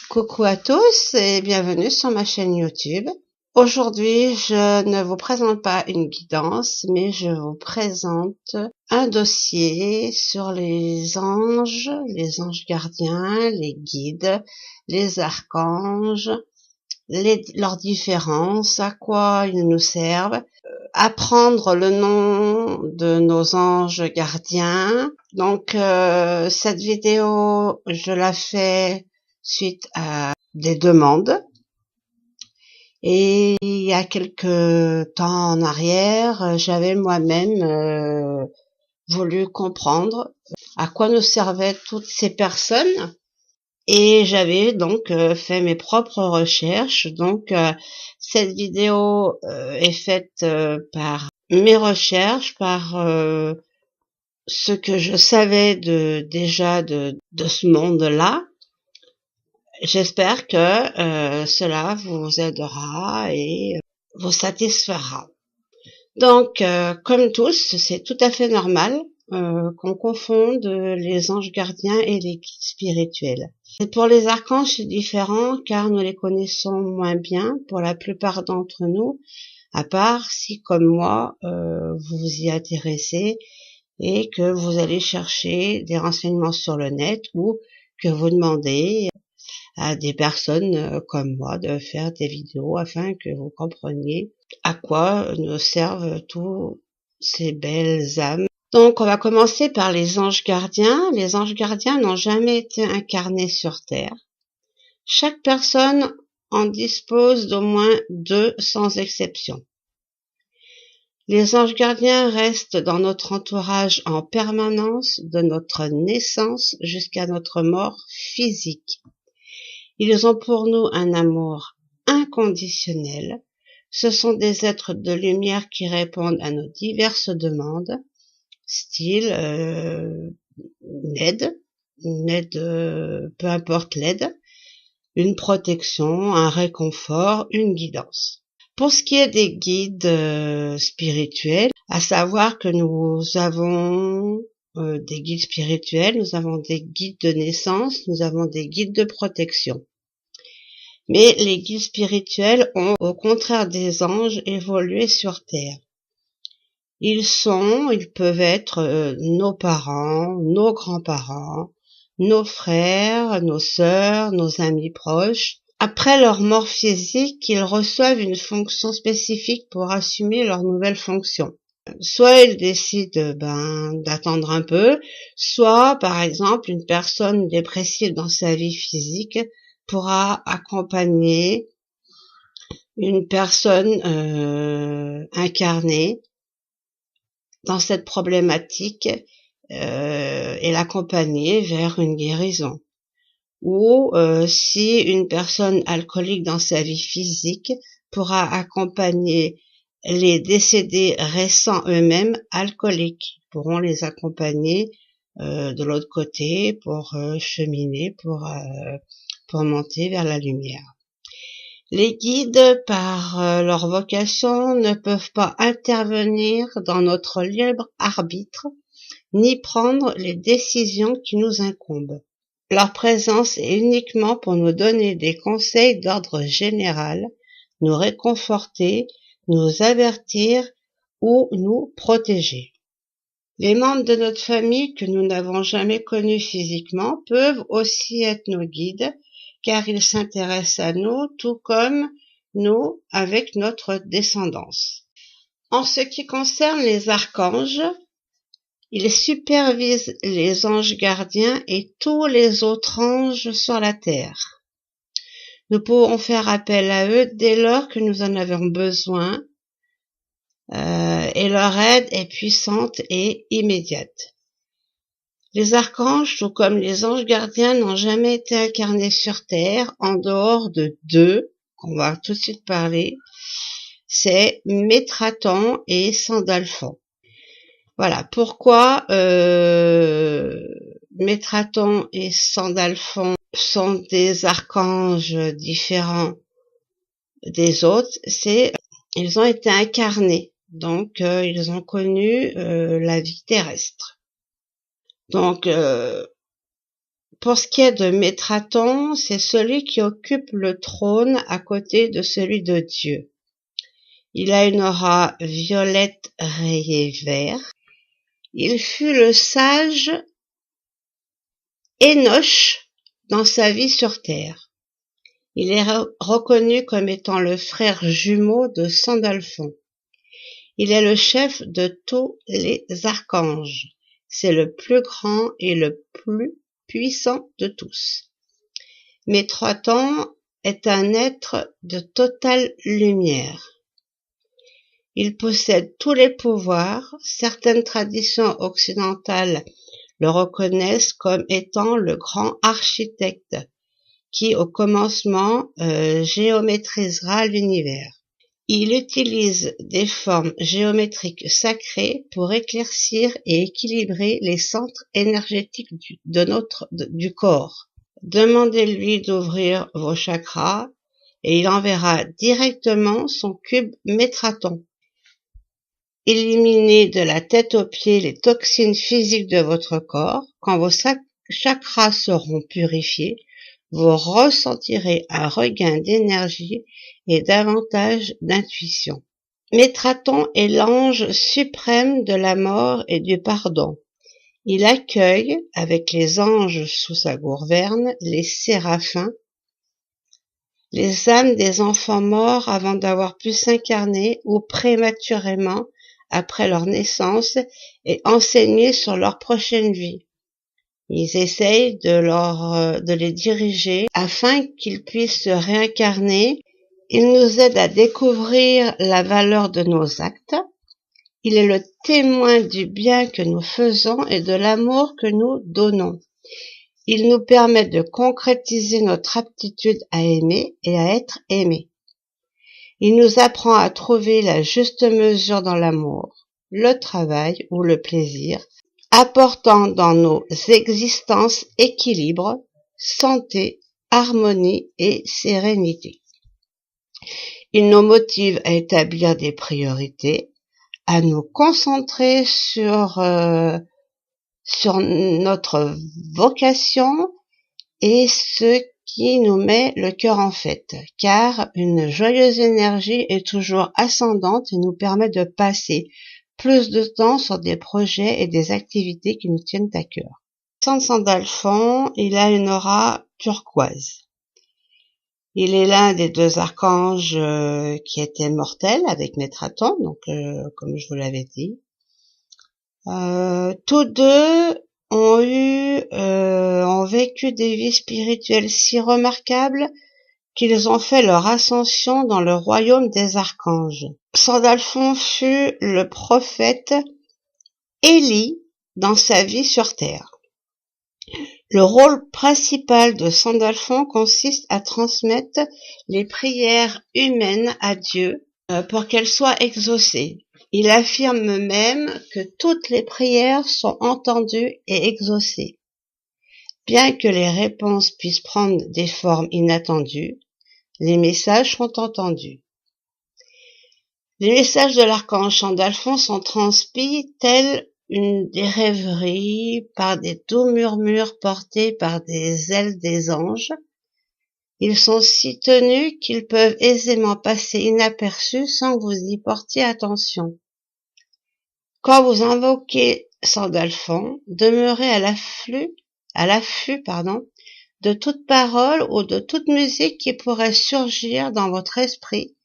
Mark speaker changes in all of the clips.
Speaker 1: Coucou à tous et bienvenue sur ma chaîne YouTube. Aujourd'hui, je ne vous présente pas une guidance, mais je vous présente un dossier sur les anges gardiens, les guides, les archanges, leurs différences, à quoi ils nous servent, apprendre le nom de nos anges gardiens. Donc, cette vidéo, je la fais suite à des demandes. Et il y a quelques temps en arrière, j'avais moi-même voulu comprendre à quoi nous servaient toutes ces personnes. Et j'avais donc fait mes propres recherches. Donc, cette vidéo est faite par mes recherches, par ce que je savais déjà de ce monde-là. J'espère que cela vous aidera et vous satisfera. Donc, comme tous, c'est tout à fait normal qu'on confonde les anges gardiens et les guides spirituels. Et pour les archanges, c'est différent car nous les connaissons moins bien pour la plupart d'entre nous, à part si, comme moi, vous vous y intéressez et que vous allez chercher des renseignements sur le net ou que vous demandez à des personnes comme moi de faire des vidéos afin que vous compreniez à quoi nous servent tous ces belles âmes. Donc, on va commencer par les anges gardiens. Les anges gardiens n'ont jamais été incarnés sur Terre. Chaque personne en dispose d'au moins 2 sans exception. Les anges gardiens restent dans notre entourage en permanence de notre naissance jusqu'à notre mort physique. Ils ont pour nous un amour inconditionnel. Ce sont des êtres de lumière qui répondent à nos diverses demandes, style l'aide, peu importe l'aide, une protection, un réconfort, une guidance. Pour ce qui est des guides spirituels, à savoir que nous avons des guides spirituels, nous avons des guides de naissance, nous avons des guides de protection. Mais les guides spirituels ont, au contraire des anges, évolué sur Terre. Ils peuvent être nos parents, nos grands-parents, nos frères, nos sœurs, nos amis proches. Après leur mort physique, ils reçoivent une fonction spécifique pour assumer leur nouvelle fonction. Soit ils décident d'attendre un peu, soit par exemple une personne dépressive dans sa vie physique pourra accompagner une personne incarnée dans cette problématique et l'accompagner vers une guérison. Ou si une personne alcoolique dans sa vie physique pourra accompagner les décédés récents eux-mêmes alcooliques, pourront les accompagner de l'autre côté pour cheminer, pour monter vers la lumière. Les guides, par leur vocation, ne peuvent pas intervenir dans notre libre arbitre, ni prendre les décisions qui nous incombent. Leur présence est uniquement pour nous donner des conseils d'ordre général, nous réconforter, nous avertir ou nous protéger. Les membres de notre famille que nous n'avons jamais connus physiquement peuvent aussi être nos guides, car ils s'intéressent à nous tout comme nous avec notre descendance. En ce qui concerne les archanges, ils supervisent les anges gardiens et tous les autres anges sur la terre. Nous pouvons faire appel à eux dès lors que nous en avons besoin et leur aide est puissante et immédiate. Les archanges, tout comme les anges gardiens, n'ont jamais été incarnés sur Terre en dehors de 2, qu'on va tout de suite parler, c'est Métraton et Sandalphon. Voilà, pourquoi Métraton et Sandalphon sont des archanges différents des autres, ils ont été incarnés, donc ils ont connu la vie terrestre. Donc Pour ce qui est de Métraton, c'est celui qui occupe le trône à côté de celui de Dieu. Il a une aura violette rayée vert. Il fut le sage Énoch dans sa vie sur terre. Il est reconnu comme étant le frère jumeau de Sandalphon. Il est le chef de tous les archanges. C'est le plus grand et le plus puissant de tous. Métraton est un être de totale lumière. Il possède tous les pouvoirs. Certaines traditions occidentales le reconnaissent comme étant le grand architecte qui, au commencement, géométrisera l'univers. Il utilise des formes géométriques sacrées pour éclaircir et équilibrer les centres énergétiques du corps. Demandez-lui d'ouvrir vos chakras et il enverra directement son cube Métraton. Éliminez de la tête aux pieds les toxines physiques de votre corps. Quand vos chakras seront purifiés, vous ressentirez un regain d'énergie et davantage d'intuition. Métraton est l'ange suprême de la mort et du pardon. Il accueille, avec les anges sous sa gouverne, les séraphins, les âmes des enfants morts avant d'avoir pu s'incarner ou prématurément après leur naissance et enseigner sur leur prochaine vie. Ils essayent de les diriger afin qu'ils puissent se réincarner. Il nous aide à découvrir la valeur de nos actes. Il est le témoin du bien que nous faisons et de l'amour que nous donnons. Il nous permet de concrétiser notre aptitude à aimer et à être aimé. Il nous apprend à trouver la juste mesure dans l'amour, le travail ou le plaisir, apportant dans nos existences équilibre, santé, harmonie et sérénité. Il nous motive à établir des priorités, à nous concentrer sur notre vocation et ce qui nous met le cœur en fête, car une joyeuse énergie est toujours ascendante et nous permet de passer plus de temps sur des projets et des activités qui nous tiennent à cœur. Sandalphon, il a une aura turquoise. Il est l'un des deux archanges qui étaient mortels avec Métraton, donc comme je vous l'avais dit. Tous deux ont vécu des vies spirituelles si remarquables qu'ils ont fait leur ascension dans le royaume des archanges. Sandalphon fut le prophète Élie dans sa vie sur terre. Le rôle principal de Sandalphon consiste à transmettre les prières humaines à Dieu pour qu'elles soient exaucées. Il affirme même que toutes les prières sont entendues et exaucées. Bien que les réponses puissent prendre des formes inattendues, les messages sont entendus. Les messages de l'archange Sandalphon sont transmis tels des rêveries par des doux murmures portés par des ailes des anges. Ils sont si tenus qu'ils peuvent aisément passer inaperçus sans que vous y portiez attention. Quand vous invoquez Sandalphon, demeurez à l'affût, de toute parole ou de toute musique qui pourrait surgir dans votre esprit,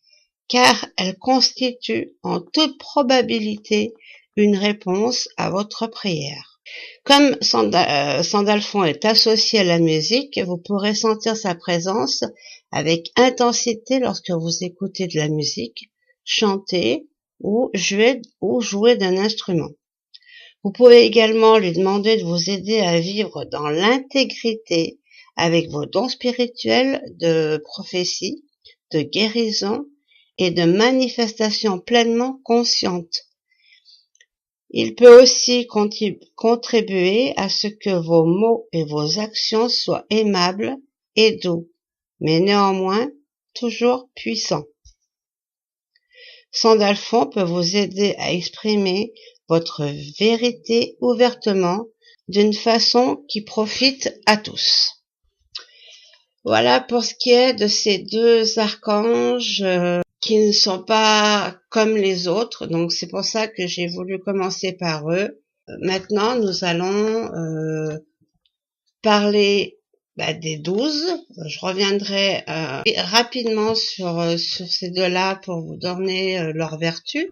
Speaker 1: car elle constitue en toute probabilité une réponse à votre prière. Comme Sandalphon est associé à la musique, vous pourrez sentir sa présence avec intensité lorsque vous écoutez de la musique, chanter ou jouer d'un instrument. Vous pouvez également lui demander de vous aider à vivre dans l'intégrité avec vos dons spirituels de prophétie, de guérison et de manifestation pleinement consciente. Il peut aussi contribuer à ce que vos mots et vos actions soient aimables et doux, mais néanmoins toujours puissants. Sandalphon peut vous aider à exprimer votre vérité ouvertement d'une façon qui profite à tous. Voilà pour ce qui est de ces deux archanges qui ne sont pas comme les autres. Donc c'est pour ça que j'ai voulu commencer par eux. Maintenant, nous allons parler des 12. Je reviendrai rapidement sur ces deux-là pour vous donner leurs vertus.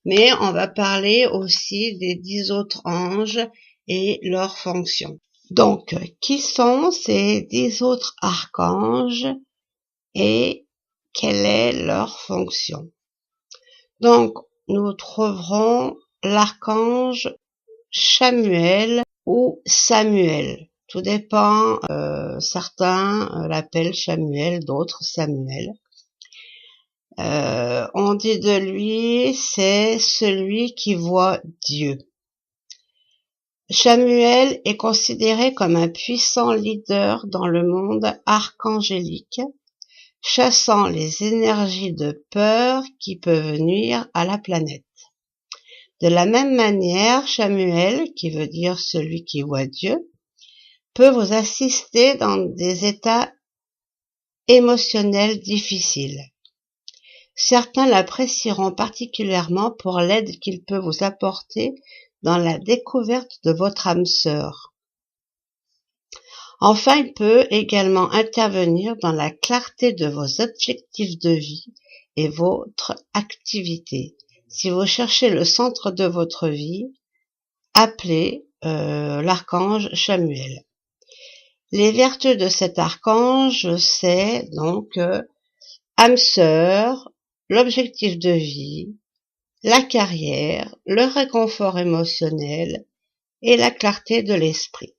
Speaker 1: Mais on va parler aussi des 10 autres anges et leurs fonctions. Donc, qui sont ces 10 autres archanges et quelle est leur fonction? Donc, nous trouverons l'archange Chamuel ou Samuel. Tout dépend, certains l'appellent Chamuel, d'autres Samuel. On dit de lui, c'est celui qui voit Dieu. Chamuel est considéré comme un puissant leader dans le monde archangélique, chassant les énergies de peur qui peuvent nuire à la planète. De la même manière, Chamuel, qui veut dire celui qui voit Dieu, peut vous assister dans des états émotionnels difficiles. Certains l'apprécieront particulièrement pour l'aide qu'il peut vous apporter dans la découverte de votre âme sœur. Enfin, il peut également intervenir dans la clarté de vos objectifs de vie et votre activité. Si vous cherchez le centre de votre vie, appelez l'archange Chamuel. Les vertus de cet archange, c'est donc âme sœur, l'objectif de vie, la carrière, le réconfort émotionnel et la clarté de l'esprit.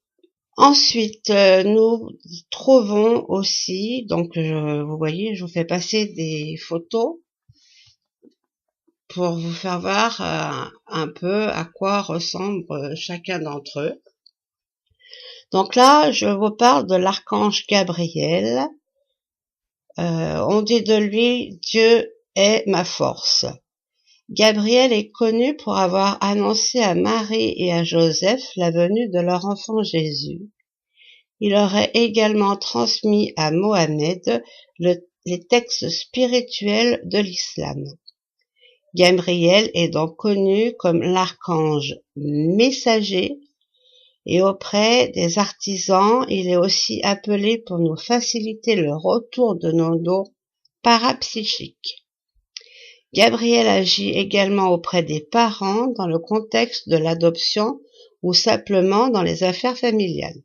Speaker 1: Ensuite, nous trouvons aussi, donc vous voyez, je vous fais passer des photos pour vous faire voir un peu à quoi ressemble chacun d'entre eux. Donc là, je vous parle de l'archange Gabriel. On dit de lui, Dieu est ma force. Gabriel est connu pour avoir annoncé à Marie et à Joseph la venue de leur enfant Jésus. Il aurait également transmis à Mohammed les textes spirituels de l'islam. Gabriel est donc connu comme l'archange messager et auprès des artisans, il est aussi appelé pour nous faciliter le retour de nos dons parapsychiques. Gabriel agit également auprès des parents dans le contexte de l'adoption ou simplement dans les affaires familiales.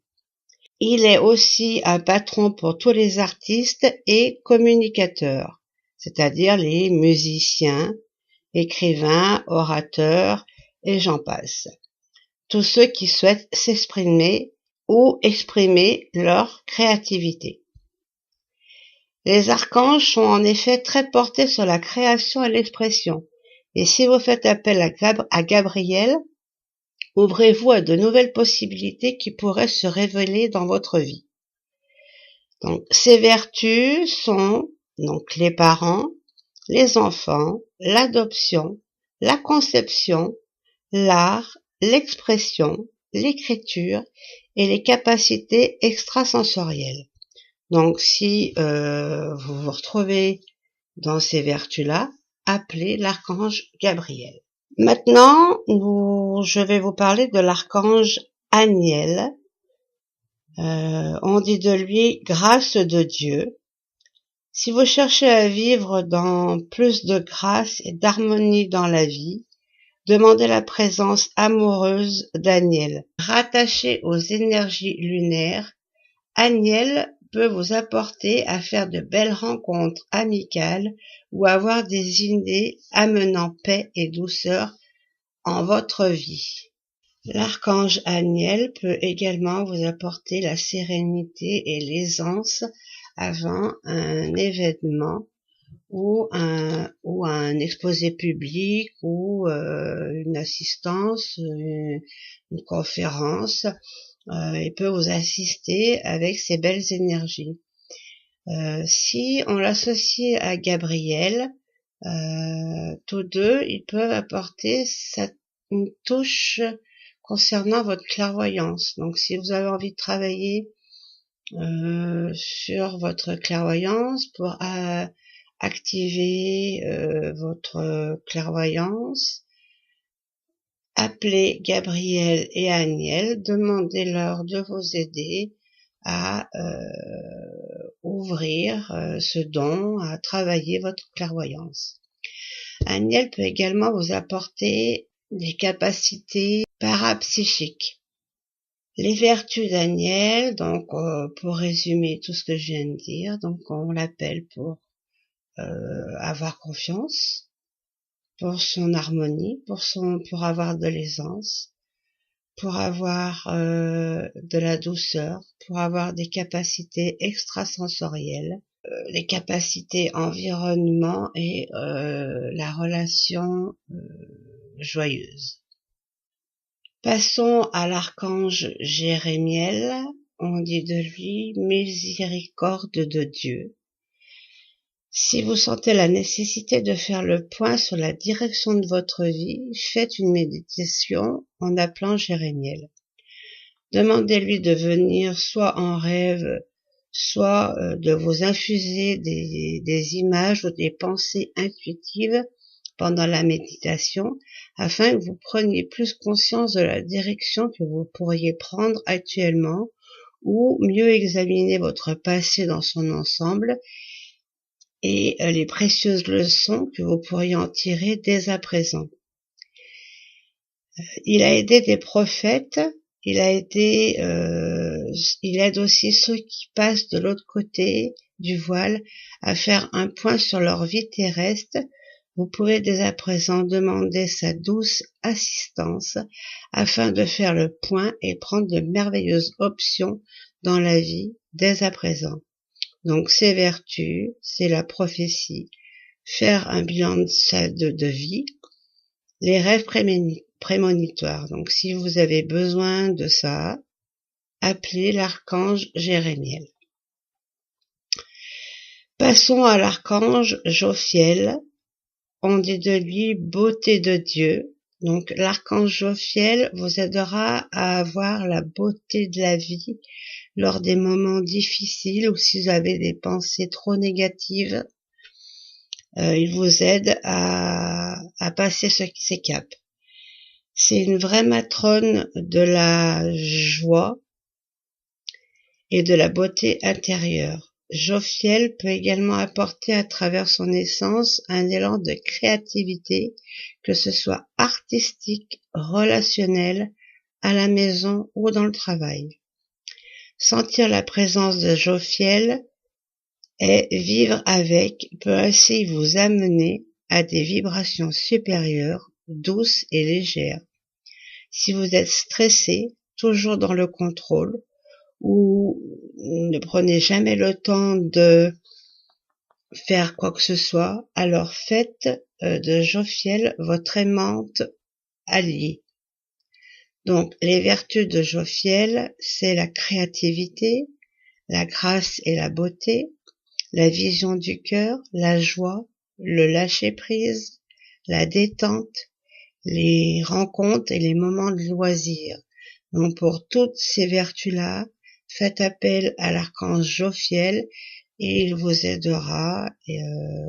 Speaker 1: Il est aussi un patron pour tous les artistes et communicateurs, c'est-à-dire les musiciens, écrivains, orateurs et j'en passe. Tous ceux qui souhaitent s'exprimer ou exprimer leur créativité. Les archanges sont en effet très portés sur la création et l'expression. Et si vous faites appel à Gabriel, ouvrez-vous à de nouvelles possibilités qui pourraient se révéler dans votre vie. Donc, ces vertus sont donc les parents, les enfants, l'adoption, la conception, l'art, l'expression, l'écriture et les capacités extrasensorielles. Donc, si vous vous retrouvez dans ces vertus-là, appelez l'archange Gabriel. Maintenant, je vais vous parler de l'archange Aniel. On dit de lui grâce de Dieu. Si vous cherchez à vivre dans plus de grâce et d'harmonie dans la vie, demandez la présence amoureuse d'Aniel. Rattaché aux énergies lunaires, Aniel peut vous apporter à faire de belles rencontres amicales ou avoir des idées amenant paix et douceur en votre vie. L'archange Aniel peut également vous apporter la sérénité et l'aisance avant un événement ou un exposé public ou une assistance, une conférence. Il peut vous assister avec ces belles énergies. Si on l'associe à Gabriel, tous deux, ils peuvent apporter une touche concernant votre clairvoyance. Donc si vous avez envie de travailler sur votre clairvoyance pour activer votre clairvoyance, appelez Gabriel et Aniel, demandez-leur de vous aider à ouvrir ce don, à travailler votre clairvoyance. Aniel peut également vous apporter des capacités parapsychiques. Les vertus d'Aniel, donc pour résumer tout ce que je viens de dire, donc on l'appelle pour avoir confiance, pour son harmonie, pour avoir de l'aisance, pour avoir de la douceur, pour avoir des capacités extrasensorielles, les capacités environnement et la relation joyeuse. Passons à l'archange Jérémiel. On dit de lui miséricorde de Dieu. Si vous sentez la nécessité de faire le point sur la direction de votre vie, faites une méditation en appelant Jérémiel. Demandez-lui de venir soit en rêve, soit de vous infuser des images ou des pensées intuitives pendant la méditation, afin que vous preniez plus conscience de la direction que vous pourriez prendre actuellement, ou mieux examiner votre passé dans son ensemble et les précieuses leçons que vous pourriez en tirer dès à présent. Il a aidé des prophètes, il aide aussi ceux qui passent de l'autre côté du voile à faire un point sur leur vie terrestre. Vous pouvez dès à présent demander sa douce assistance afin de faire le point et prendre de merveilleuses options dans la vie dès à présent. Donc ses vertus, c'est la prophétie, faire un bilan de vie, les rêves prémonitoires. Donc si vous avez besoin de ça, appelez l'archange Jérémiel. Passons à l'archange Jophiel. On dit de lui beauté de Dieu. Donc l'archange Jophiel vous aidera à avoir la beauté de la vie lors des moments difficiles ou si vous avez des pensées trop négatives. Il vous aide à passer ces caps. C'est une vraie matrone de la joie et de la beauté intérieure. Jophiel peut également apporter à travers son essence un élan de créativité, que ce soit artistique, relationnel, à la maison ou dans le travail. Sentir la présence de Jophiel et vivre avec peut ainsi vous amener à des vibrations supérieures, douces et légères. Si vous êtes stressé, toujours dans le contrôle, ou ne prenez jamais le temps de faire quoi que ce soit, alors faites de Jophiel votre aimante alliée. Donc, les vertus de Jophiel, c'est la créativité, la grâce et la beauté, la vision du cœur, la joie, le lâcher-prise, la détente, les rencontres et les moments de loisir. Donc, pour toutes ces vertus-là, faites appel à l'archange Jophiel et il vous aidera,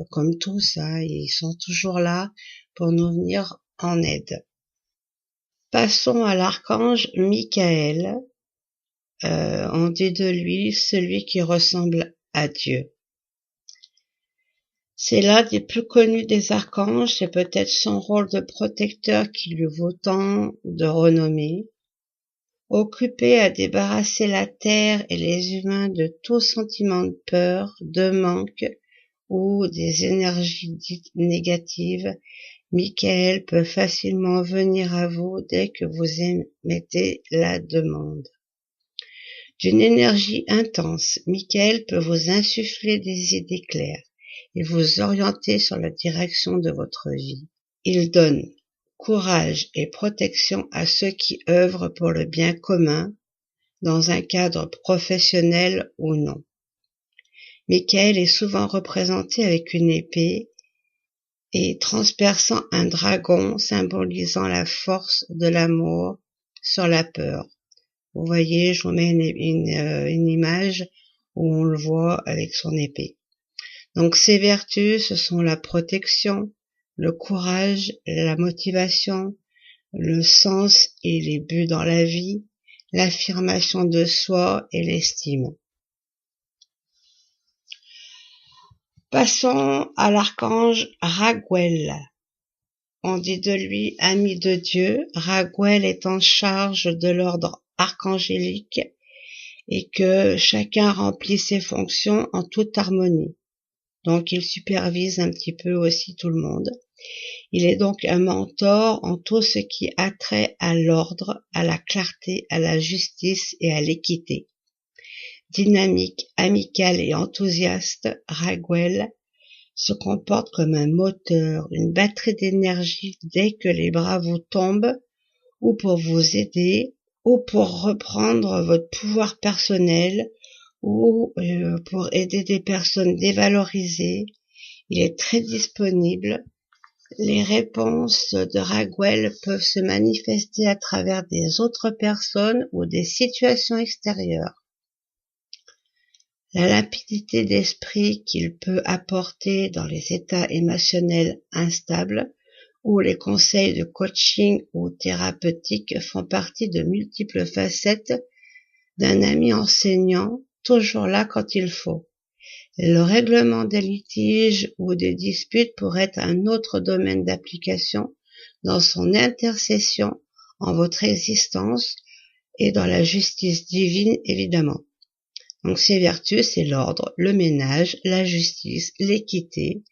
Speaker 1: comme tous, ils sont toujours là pour nous venir en aide. Passons à l'archange Michael. On dit de lui celui qui ressemble à Dieu. C'est l'un des plus connus des archanges, c'est peut-être son rôle de protecteur qui lui vaut tant de renommée. Occupé à débarrasser la terre et les humains de tout sentiment de peur, de manque ou des énergies dites négatives, Michael peut facilement venir à vous dès que vous émettez la demande. D'une énergie intense, Michael peut vous insuffler des idées claires et vous orienter sur la direction de votre vie. Il donne courage et protection à ceux qui œuvrent pour le bien commun, dans un cadre professionnel ou non. Michael est souvent représenté avec une épée et transperçant un dragon symbolisant la force de l'amour sur la peur. Vous voyez, je vous mets une image où on le voit avec son épée. Donc ces vertus, ce sont la protection, le courage, la motivation, le sens et les buts dans la vie, l'affirmation de soi et l'estime. Passons à l'archange Raguel. On dit de lui ami de Dieu. Raguel est en charge de l'ordre archangélique et que chacun remplit ses fonctions en toute harmonie. Donc il supervise un petit peu aussi tout le monde. Il est donc un mentor en tout ce qui a trait à l'ordre, à la clarté, à la justice et à l'équité. Dynamique, amical et enthousiaste, Raguel se comporte comme un moteur, une batterie d'énergie dès que les bras vous tombent, ou pour vous aider, ou pour reprendre votre pouvoir personnel, ou pour aider des personnes dévalorisées. Il est très disponible. Les réponses de Raguel peuvent se manifester à travers des autres personnes ou des situations extérieures. La limpidité d'esprit qu'il peut apporter dans les états émotionnels instables ou les conseils de coaching ou thérapeutique font partie de multiples facettes d'un ami enseignant, toujours là quand il faut. Le règlement des litiges ou des disputes pourrait être un autre domaine d'application dans son intercession en votre existence et dans la justice divine, évidemment. Donc ces vertus, c'est l'ordre, le ménage, la justice, l'équité,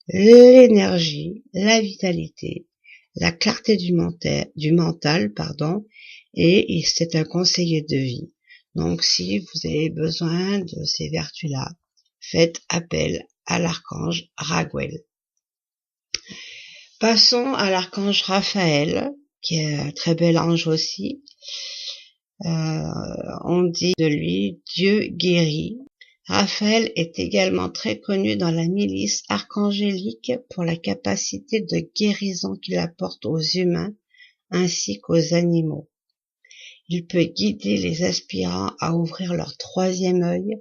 Speaker 1: l'énergie, la vitalité, la clarté du mental, et c'est un conseiller de vie. Donc si vous avez besoin de ces vertus-là, faites appel à l'archange Raguel. Passons à l'archange Raphaël, qui est un très bel ange aussi. On dit de lui Dieu guérit. Raphaël est également très connu dans la milice archangélique pour la capacité de guérison qu'il apporte aux humains ainsi qu'aux animaux. Il peut guider les aspirants à ouvrir leur troisième œil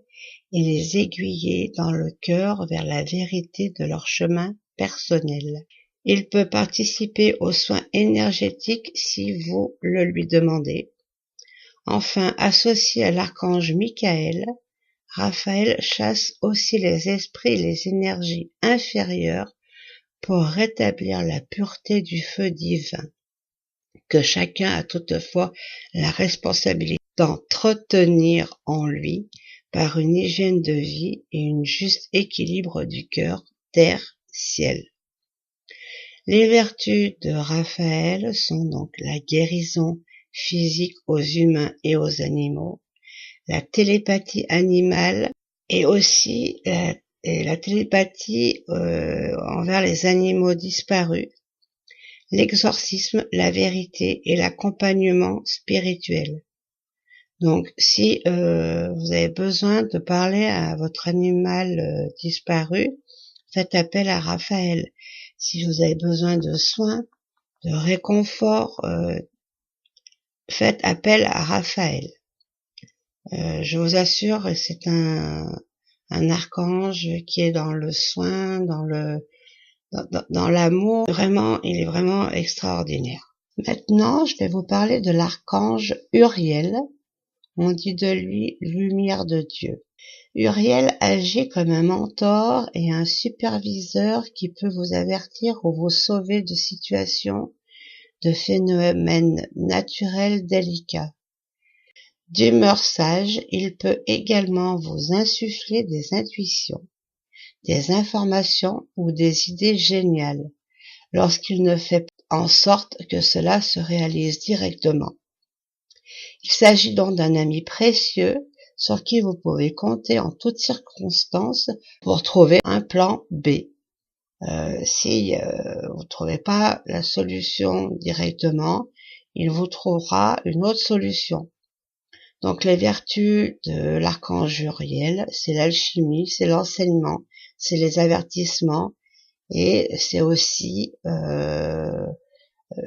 Speaker 1: et les aiguiller dans le cœur vers la vérité de leur chemin personnel. Il peut participer aux soins énergétiques si vous le lui demandez. Enfin, associé à l'archange Michael, Raphaël chasse aussi les esprits et les énergies inférieures pour rétablir la pureté du feu divin, que chacun a toutefois la responsabilité d'entretenir en lui par une hygiène de vie et un juste équilibre du cœur, terre, ciel. Les vertus de Raphaël sont donc la guérison physique aux humains et aux animaux, la télépathie animale et aussi la télépathie envers les animaux disparus, l'exorcisme, la vérité et l'accompagnement spirituel. Donc si vous avez besoin de parler à votre animal disparu, faites appel à Raphaël. Si vous avez besoin de soins, de réconfort, faites appel à Raphaël. Je vous assure, c'est un archange qui est dans le soin, dans l'amour. Vraiment, il est vraiment extraordinaire. Maintenant, je vais vous parler de l'archange Uriel. On dit de lui lumière de Dieu. Uriel agit comme un mentor et un superviseur qui peut vous avertir ou vous sauver de situations, de phénomènes naturels délicats. D'humeur sage, il peut également vous insuffler des intuitions, des informations ou des idées géniales, lorsqu'il ne fait en sorte que cela se réalise directement. Il s'agit donc d'un ami précieux sur qui vous pouvez compter en toutes circonstances pour trouver un plan B. Si vous ne trouvez pas la solution directement, il vous trouvera une autre solution. Donc les vertus de l'archange Uriel, c'est l'alchimie, c'est l'enseignement, c'est les avertissements et c'est aussi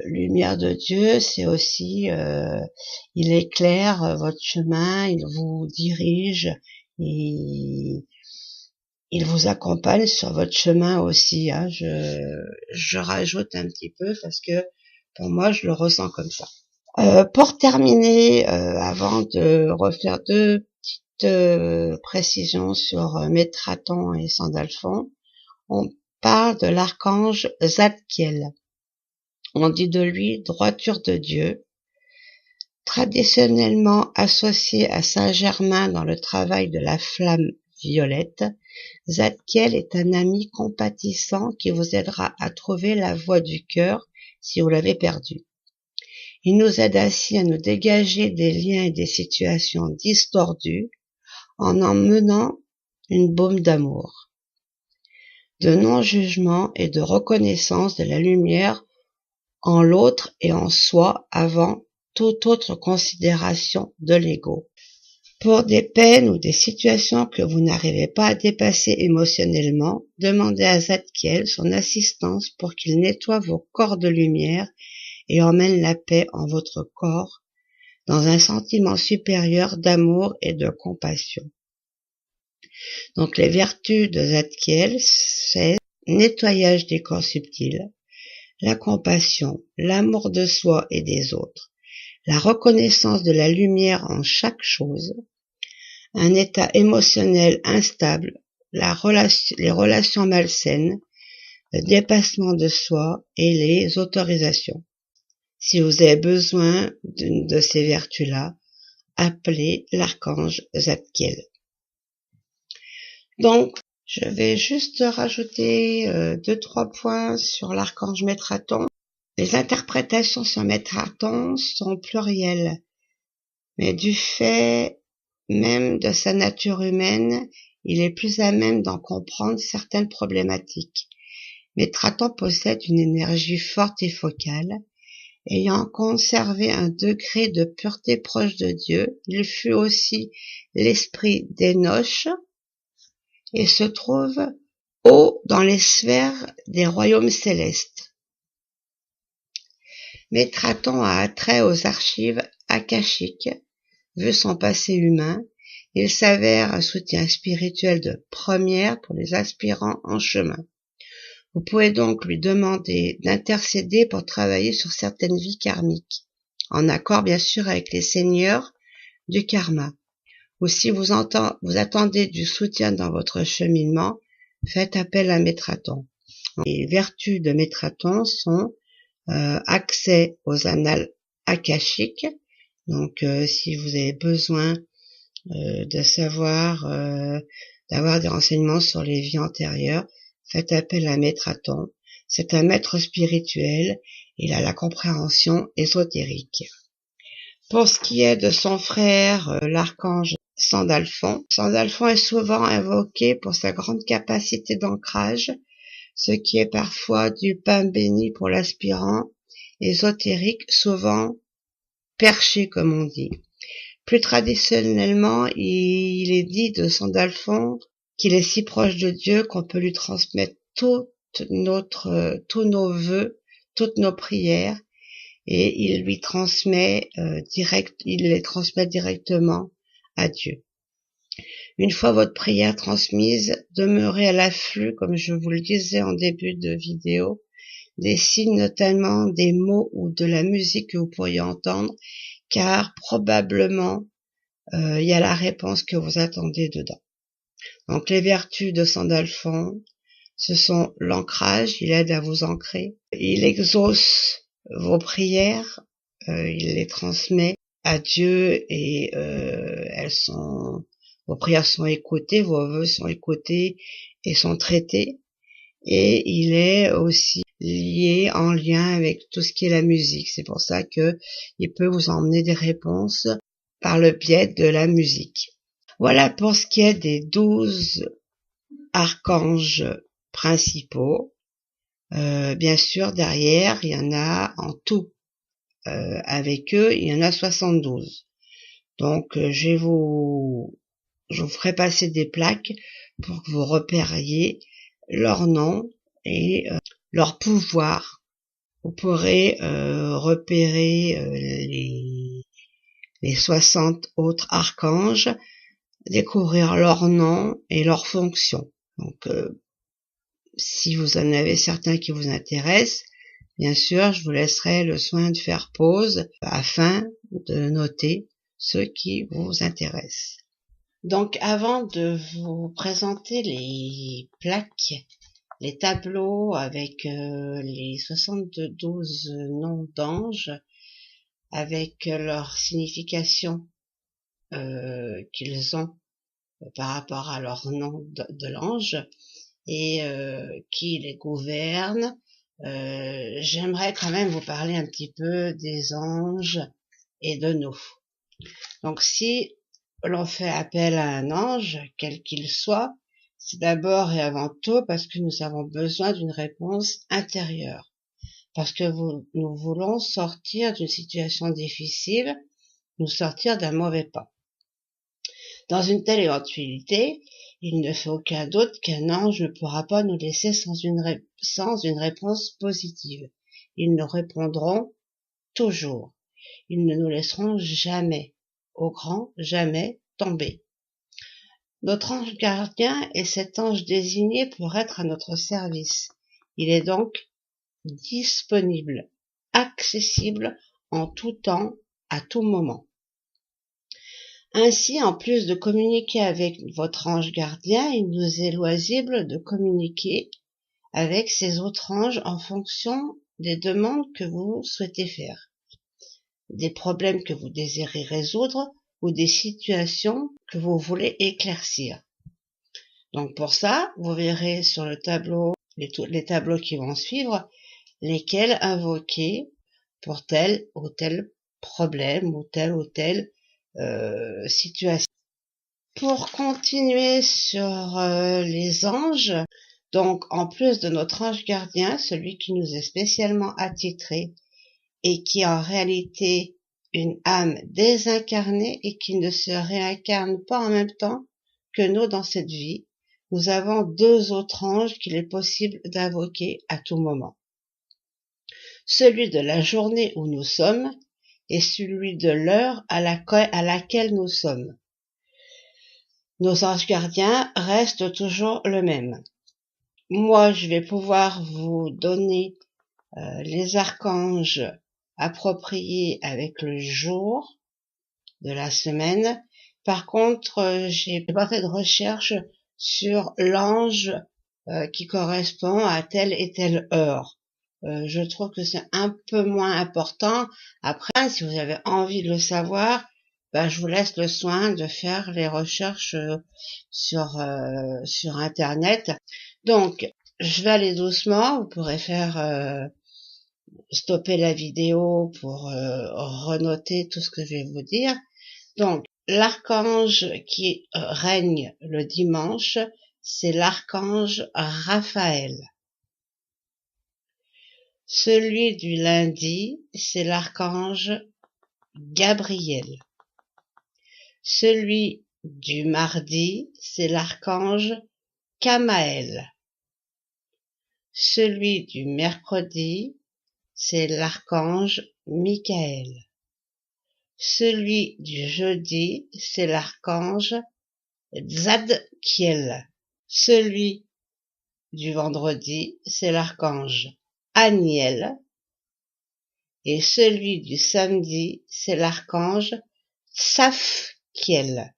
Speaker 1: Lumière de Dieu, c'est aussi, il éclaire votre chemin, il vous dirige, il, il vous accompagne sur votre chemin aussi. Hein. Je rajoute un petit peu parce que pour moi, je le ressens comme ça. Pour terminer, avant de refaire deux petites précisions sur Métraton et Sandalphon, on parle de l'archange Zadkiel. On dit de lui droiture de Dieu, traditionnellement associé à Saint-Germain dans le travail de la flamme violette. Zadkiel est un ami compatissant qui vous aidera à trouver la voie du cœur si vous l'avez perdue. Il nous aide ainsi à nous dégager des liens et des situations distordues en menant une baume d'amour, de non-jugement et de reconnaissance de la lumière en l'autre et en soi avant toute autre considération de l'ego. Pour des peines ou des situations que vous n'arrivez pas à dépasser émotionnellement, demandez à Zadkiel son assistance pour qu'il nettoie vos corps de lumière et emmène la paix en votre corps dans un sentiment supérieur d'amour et de compassion. Donc les vertus de Zadkiel, c'est nettoyage des corps subtils, la compassion, l'amour de soi et des autres, la reconnaissance de la lumière en chaque chose, un état émotionnel instable, les relations malsaines, le dépassement de soi et les autorisations. Si vous avez besoin d'une de ces vertus-là, appelez l'archange Zadkiel. Donc, je vais juste rajouter 2-3 points sur l'archange Métraton. Les interprétations sur Métraton sont plurielles, mais du fait même de sa nature humaine, il est plus à même d'en comprendre certaines problématiques. Métraton possède une énergie forte et focale. Ayant conservé un degré de pureté proche de Dieu, il fut aussi l'esprit d'Enoch et se trouve haut dans les sphères des royaumes célestes. Métraton a attrait aux archives akashiques, vu son passé humain, il s'avère un soutien spirituel de première pour les aspirants en chemin. Vous pouvez donc lui demander d'intercéder pour travailler sur certaines vies karmiques, en accord bien sûr avec les seigneurs du karma. Ou si vous attendez du soutien dans votre cheminement, faites appel à Métraton. Les vertus de Métraton sont accès aux annales akashiques. Donc si vous avez besoin de savoir, d'avoir des renseignements sur les vies antérieures, faites appel à Métraton. C'est un maître spirituel, il a la compréhension ésotérique. Pour ce qui est de son frère, l'archange Sandalphon, Sandalphon est souvent invoqué pour sa grande capacité d'ancrage, ce qui est parfois du pain béni pour l'aspirant ésotérique, souvent perché comme on dit. Plus traditionnellement, il est dit de Sandalphon qu'il est si proche de Dieu qu'on peut lui transmettre tous nos vœux, toutes nos prières, et il les transmet directement à Dieu. Une fois votre prière transmise, demeurez à l'afflux, comme je vous le disais en début de vidéo, des signes, notamment des mots ou de la musique que vous pourriez entendre, car probablement il y a la réponse que vous attendez dedans. Donc les vertus de Sandalphon, ce sont l'ancrage, il aide à vous ancrer, il exauce vos prières, il les transmet à Dieu et vos prières sont écoutées, vos vœux sont écoutés et sont traités. Et il est aussi en lien avec tout ce qui est la musique. C'est pour ça que il peut vous emmener des réponses par le biais de la musique. Voilà pour ce qui est des 12 archanges principaux. Bien sûr, derrière, il y en a en tout. Avec eux, il y en a 72. Donc, je vous ferai passer des plaques pour que vous repériez leur nom et leur pouvoir. Vous pourrez repérer les 60 autres archanges, découvrir leurs noms et leurs fonctions. Donc, si vous en avez certains qui vous intéressent, bien sûr, je vous laisserai le soin de faire pause afin de noter ceux qui vous intéressent. Donc, avant de vous présenter les plaques, les tableaux avec les 72 noms d'anges, avec leur signification qu'ils ont par rapport à leur nom de l'ange et qui les gouverne, j'aimerais quand même vous parler un petit peu des anges et de nous. Donc si l'on fait appel à un ange, quel qu'il soit, c'est d'abord et avant tout parce que nous avons besoin d'une réponse intérieure, parce que nous voulons sortir d'une situation difficile, nous sortir d'un mauvais pas. Dans une telle éventualité, il ne fait aucun doute qu'un ange ne pourra pas nous laisser sans une réponse positive. Ils nous répondront toujours. Ils ne nous laisseront jamais, au grand jamais, tomber. Notre ange gardien est cet ange désigné pour être à notre service. Il est donc disponible, accessible en tout temps, à tout moment. Ainsi, en plus de communiquer avec votre ange gardien, il nous est loisible de communiquer avec ces autres anges en fonction des demandes que vous souhaitez faire, des problèmes que vous désirez résoudre ou des situations que vous voulez éclaircir. Donc pour ça, vous verrez sur le tableau, les tableaux qui vont suivre, lesquels invoquer pour tel ou tel problème ou telle situation. Pour continuer sur les anges, donc en plus de notre ange gardien, celui qui nous est spécialement attitré et qui est en réalité une âme désincarnée et qui ne se réincarne pas en même temps que nous dans cette vie, nous avons deux autres anges qu'il est possible d'invoquer à tout moment. Celui de la journée où nous sommes et celui de l'heure à laquelle nous sommes. Nos anges gardiens restent toujours le même. Moi, je vais pouvoir vous donner les archanges appropriés avec le jour de la semaine. Par contre, j'ai pas fait de recherche sur l'ange qui correspond à telle et telle heure. Je trouve que c'est un peu moins important. Après, si vous avez envie de le savoir, je vous laisse le soin de faire les recherches sur Internet. Donc, je vais aller doucement. Vous pourrez faire stopper la vidéo pour renoter tout ce que je vais vous dire. Donc, l'archange qui règne le dimanche, c'est l'archange Raphaël. Celui du lundi, c'est l'archange Gabriel. Celui du mardi, c'est l'archange Camaël. Celui du mercredi, c'est l'archange Michael. Celui du jeudi, c'est l'archange Tzadkiel. Celui du vendredi, c'est l'archange Aniel. Et celui du samedi, c'est l'archange Tsafkiel.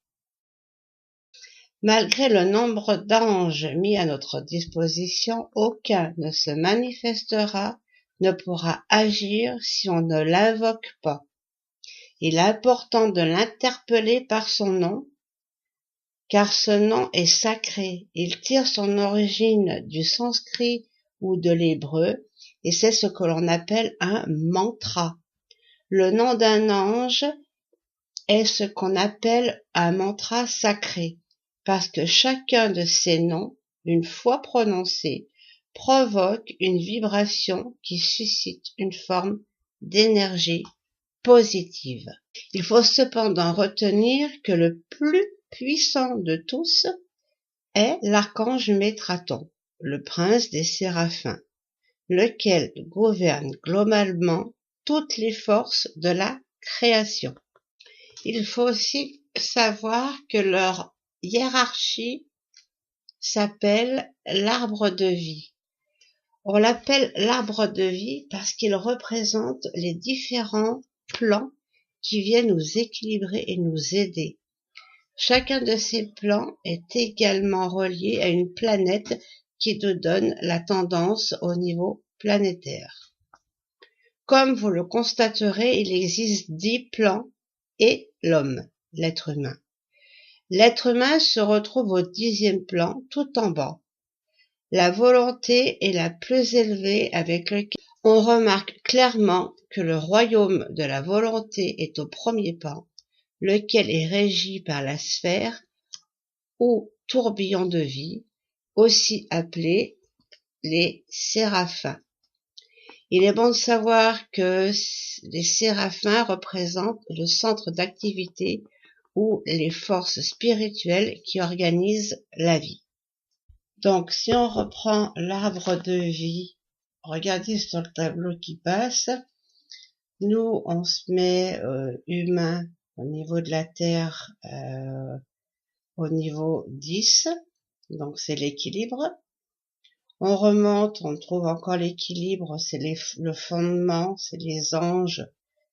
Speaker 1: Malgré le nombre d'anges mis à notre disposition, aucun ne se manifestera, ne pourra agir si on ne l'invoque pas. Il est important de l'interpeller par son nom, car ce nom est sacré. Il tire son origine du sanskrit ou de l'hébreu, et c'est ce que l'on appelle un mantra. Le nom d'un ange est ce qu'on appelle un mantra sacré, parce que chacun de ces noms, une fois prononcé, provoque une vibration qui suscite une forme d'énergie positive. Il faut cependant retenir que le plus puissant de tous est l'archange Métraton, le prince des séraphins. lequel gouverne globalement toutes les forces de la création. Il faut aussi savoir que leur hiérarchie s'appelle l'arbre de vie. On l'appelle l'arbre de vie parce qu'il représente les différents plans qui viennent nous équilibrer et nous aider. Chacun de ces plans est également relié à une planète qui nous donne la tendance au niveau planétaire. Comme vous le constaterez, il existe 10 plans et l'homme, l'être humain. L'être humain se retrouve au 10e plan, tout en bas. La volonté est la plus élevée avec lequel on remarque clairement que le royaume de la volonté est au premier plan, lequel est régi par la sphère ou tourbillon de vie, aussi appelé les séraphins. Il est bon de savoir que les séraphins représentent le centre d'activité ou les forces spirituelles qui organisent la vie. Donc, si on reprend l'arbre de vie, regardez sur le tableau qui passe, nous, on se met humain au niveau de la Terre, au niveau 10, donc c'est l'équilibre. On remonte, on trouve encore l'équilibre, c'est le fondement, c'est les anges,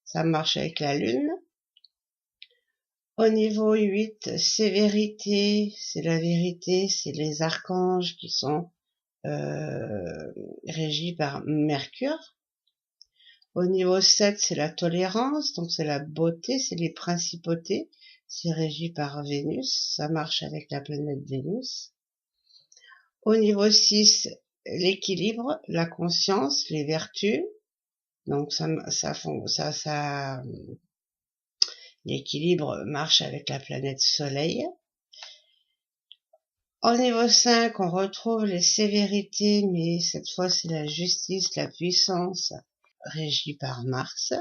Speaker 1: ça marche avec la Lune. Au niveau 8, sévérité, c'est la vérité, c'est les archanges qui sont régis par Mercure. Au niveau 7, c'est la tolérance, donc c'est la beauté, c'est les principautés, c'est régi par Vénus, ça marche avec la planète Vénus. Au niveau 6, l'équilibre, la conscience, les vertus, donc l'équilibre marche avec la planète Soleil. Au niveau 5, on retrouve les sévérités, mais cette fois c'est la justice, la puissance, régie par Mars.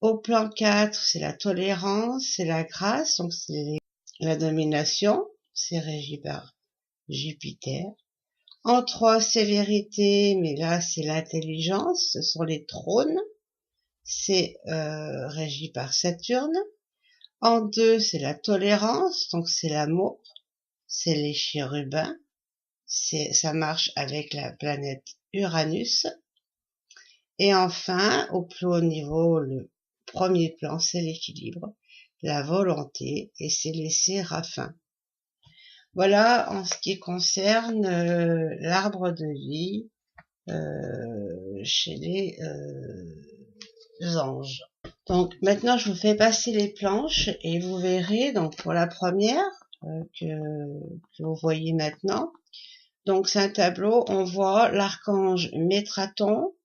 Speaker 1: Au plan 4, c'est la tolérance, c'est la grâce, donc c'est la domination, c'est régi par Jupiter. En 3, sévérité, mais là c'est l'intelligence, ce sont les trônes, c'est régi par Saturne. En 2, c'est la tolérance, donc c'est l'amour, c'est les chérubins, ça marche avec la planète Uranus. Et enfin, au plus haut niveau, le premier plan, c'est l'équilibre, la volonté, et c'est les séraphins. Voilà en ce qui concerne l'arbre de vie chez les anges. Donc maintenant, je vous fais passer les planches et vous verrez, donc pour la première que vous voyez maintenant, donc c'est un tableau, on voit l'archange Métraton,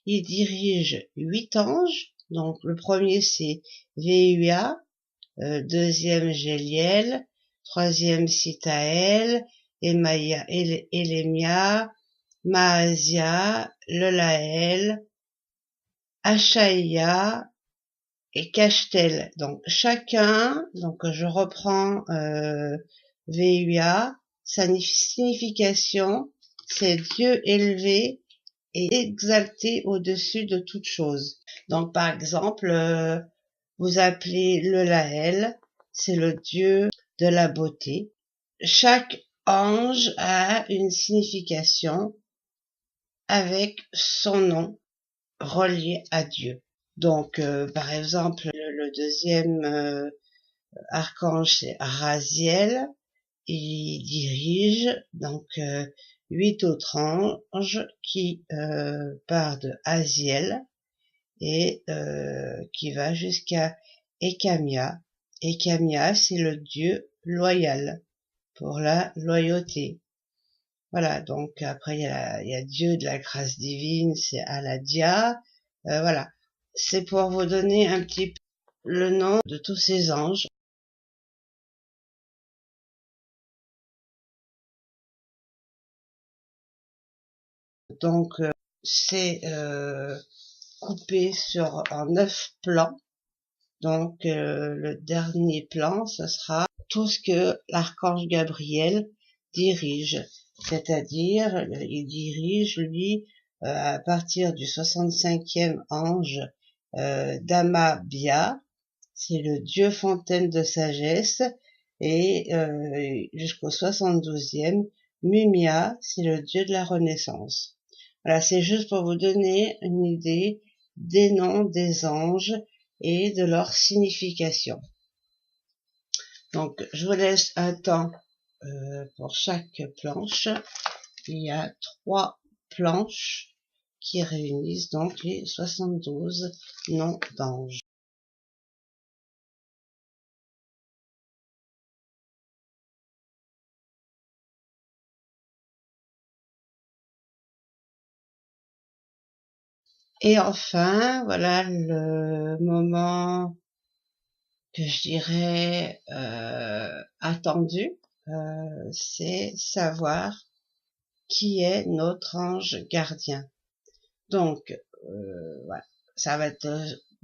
Speaker 1: il dirige 8 anges, donc le premier c'est Véua, deuxième Géliel, troisième Sitaël, Élémia, Maasia, Lelaël, Achaïa et Cashtel. Donc chacun, donc je reprends Véua, sa signification, c'est Dieu élevé et exalté au-dessus de toute chose. Donc par exemple, vous appelez Lelaël, c'est le dieu de la beauté. Chaque ange a une signification avec son nom relié à Dieu. Donc par exemple, le deuxième archange c'est Raziel, il dirige donc 8 autres anges qui part de Aziel et qui va jusqu'à Ekamia. Ekamia, c'est le dieu loyal, pour la loyauté. Voilà, donc après il y a Dieu de la grâce divine, c'est Aladia. Voilà, c'est pour vous donner un petit peu le nom de tous ces anges. Donc c'est coupé en 9 plans. Donc le dernier plan, ce sera tout ce que l'archange Gabriel dirige, c'est-à-dire il dirige lui à partir du 65e ange, Dama Bia, c'est le dieu fontaine de sagesse, et jusqu'au 72e, Mumia, c'est le dieu de la renaissance. Voilà, c'est juste pour vous donner une idée des noms des anges et de leur signification. Donc, je vous laisse un temps pour chaque planche. Il y a 3 planches qui réunissent donc les 72 noms d'anges. Et enfin, voilà le moment que je dirais attendu, c'est savoir qui est notre ange gardien. Donc, voilà, ça va être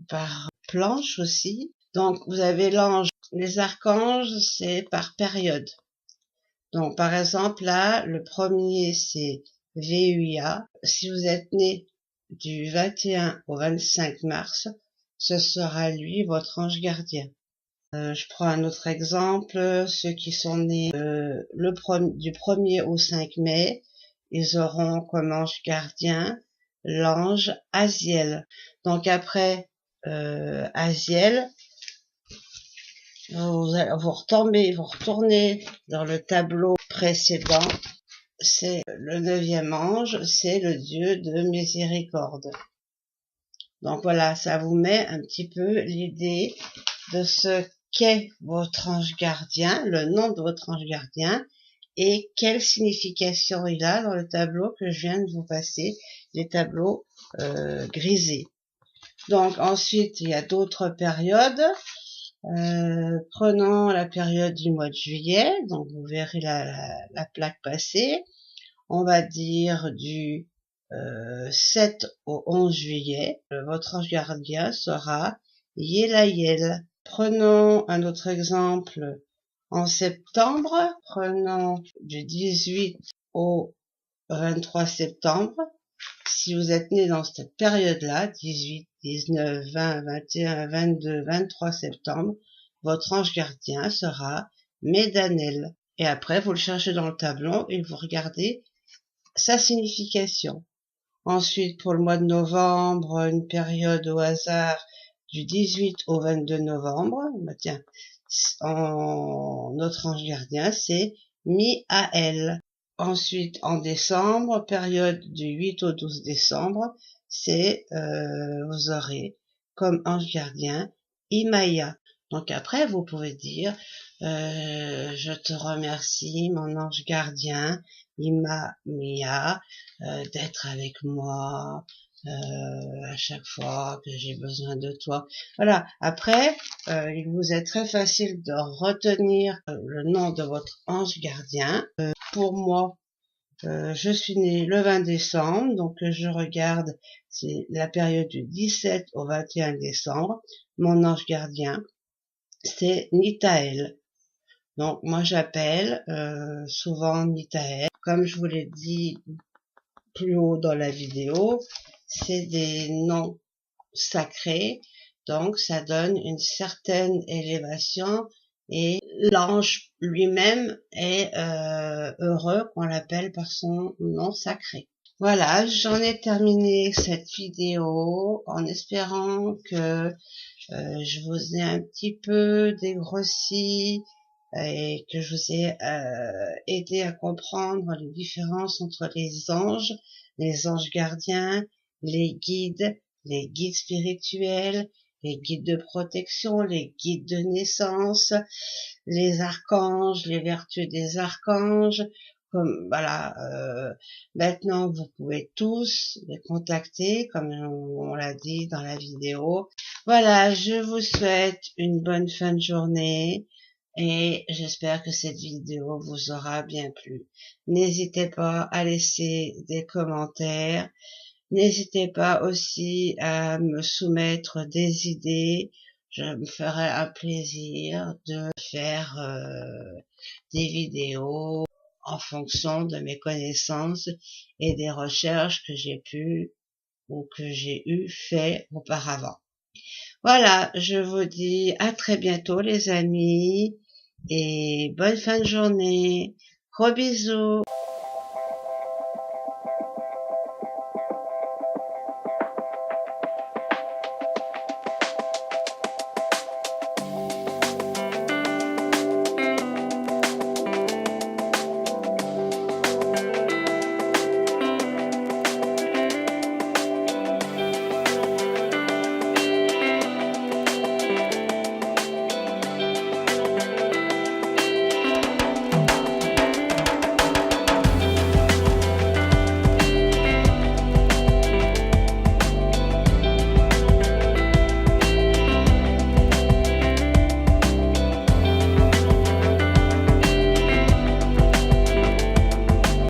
Speaker 1: par planche aussi. Donc, vous avez l'ange, les archanges, c'est par période. Donc, par exemple, là, le premier, c'est VUIA. Si vous êtes né du 21 au 25 mars, ce sera lui, votre ange gardien. Je prends un autre exemple. Ceux qui sont nés du 1er au 5 mai, ils auront comme ange gardien l'ange Aziel. Donc après Aziel, vous retournez dans le tableau précédent. C'est le 9e ange, c'est le dieu de miséricorde. Donc voilà, ça vous met un petit peu l'idée de ce qu'est votre ange gardien, le nom de votre ange gardien, et quelle signification il a dans le tableau que je viens de vous passer, les tableaux grisés. Donc ensuite, il y a d'autres périodes. Prenons la période du mois de juillet, donc vous verrez la plaque passer. On va dire du 7 au 11 juillet. Votre ange gardien sera Yelaïel. Prenons un autre exemple en septembre. Prenons du 18 au 23 septembre. Si vous êtes né dans cette période-là, 18, 19, 20, 21, 22, 23 septembre, votre ange gardien sera Médanel. Et après, vous le cherchez dans le tableau et vous regardez sa signification. Ensuite, pour le mois de novembre, une période au hasard du 18 au 22 novembre. Bah tiens, notre ange gardien, c'est Miaël. Ensuite, en décembre, période du 8 au 12 décembre, c'est vous aurez comme ange gardien Imaya. Donc après, vous pouvez dire je te remercie, mon ange gardien, Mia, d'être avec moi à chaque fois que j'ai besoin de toi. Voilà. Après, il vous est très facile de retenir le nom de votre ange gardien. Pour moi, je suis née le 20 décembre, donc je regarde, c'est la période du 17 au 21 décembre. Mon ange gardien, c'est Nitaël. Donc moi j'appelle souvent Nitaël. Comme je vous l'ai dit plus haut dans la vidéo, c'est des noms sacrés, donc ça donne une certaine élévation et l'ange lui-même est heureux qu'on l'appelle par son nom sacré. Voilà, j'en ai terminé cette vidéo en espérant que je vous ai un petit peu dégrossi et que je vous ai aidé à comprendre les différences entre les anges gardiens, les guides spirituels, les guides de protection, les guides de naissance, les archanges, les vertus des archanges. Comme voilà, maintenant vous pouvez tous les contacter comme on l'a dit dans la vidéo. Voilà, je vous souhaite une bonne fin de journée et j'espère que cette vidéo vous aura bien plu. N'hésitez pas à laisser des commentaires. N'hésitez pas aussi à me soumettre des idées. Je me ferai un plaisir de faire des vidéos en fonction de mes connaissances et des recherches que j'ai pu ou que j'ai eu fait auparavant. Voilà, je vous dis à très bientôt les amis et bonne fin de journée. Gros bisous.